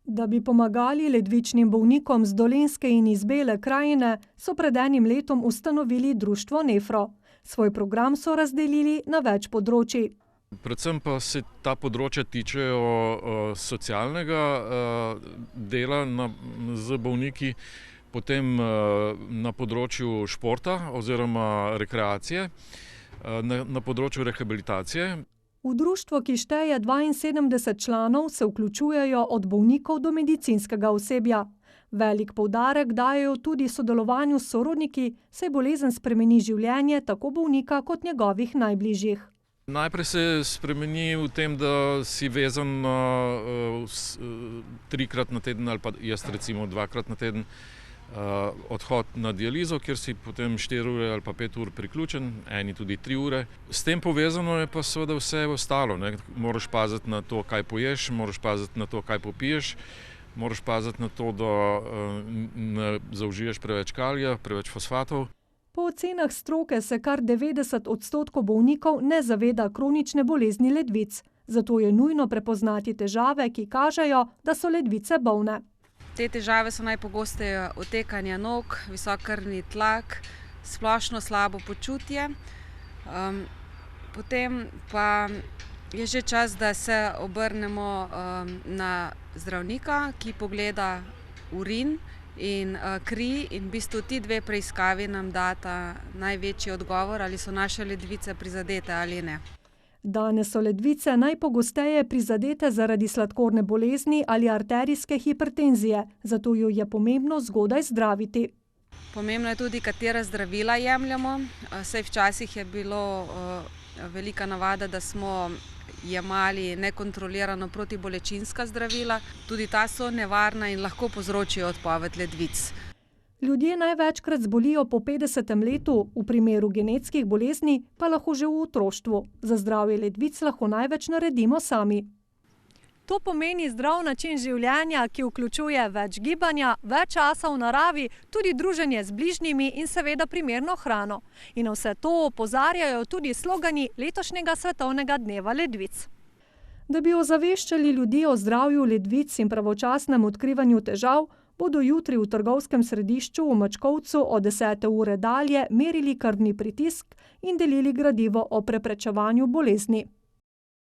Da bi pomagali ledvičnim bolnikom z Dolenjske in iz Bele krajine, so pred enim letom ustanovili društvo Nefro. Svoj program so razdelili na več področij. Predvsem pa se ta področja tičejo socialnega dela z bolniki, potem na področju športa oziroma rekreacije, na področju rehabilitacije. V društvo, ki šteje 72 članov, se vključujejo od bolnikov do medicinskega osebja. Velik poudarek dajejo tudi sodelovanju s sorodniki, saj bolezen spremeni življenje tako bolnika kot njegovih najbližjih. Najprej se spremeni v tem, da si vezan 3-krat na teden ali pa jaz recimo 2-krat na teden odhod na dializo, kjer si potem 4 ure ali pa 5 ur priključen, eni tudi 3 ure. S tem povezano je pa seveda vse ostalo, ne. Moraš paziti na to, kaj poješ, moraš paziti na to, kaj popiješ, moraš paziti na to, da ne zaužiješ preveč kalija, preveč fosfatov. Po ocenah stroke se kar 90% bolnikov ne zaveda kronične bolezni ledvic. Zato je nujno prepoznati težave, ki kažejo, da so ledvice bolne. Te težave so najpogosteje otekanje nog, visok krvni tlak, splošno slabo počutje. Potem pa je že čas, da se obrnemo na zdravnika, ki pogleda urin in kri, in v bistvu ti dve preiskavi nam data največji odgovor, ali so naše ledvice prizadete ali ne. Danes so ledvice najpogosteje prizadete zaradi sladkorne bolezni ali arterijske hipertenzije, zato jo je pomembno zgodaj zdraviti. Pomembno je tudi, katera zdravila jemljemo. Saj včasih je bilo velika navada, da smo jemali nekontrolirano protibolečinska zdravila. Tudi ta so nevarna in lahko povzročijo odpoved ledvic. Ljudje največkrat zbolijo po 50. letu, v primeru genetskih bolezni pa lahko že v otroštvu. Za zdravje ledvic lahko največ naredimo sami. To pomeni zdrav način življenja, ki vključuje več gibanja, več časa v naravi, tudi druženje z bližnjimi in seveda primerno hrano. In na vse to opozarjajo tudi slogani letošnjega svetovnega dneva ledvic. Da bi ozaveščali ljudi o zdravju ledvic in pravočasnem odkrivanju težav, bodo jutri v trgovskem središču v Mačkovcu od 10. ure dalje merili krvni pritisk in delili gradivo o preprečevanju bolezni.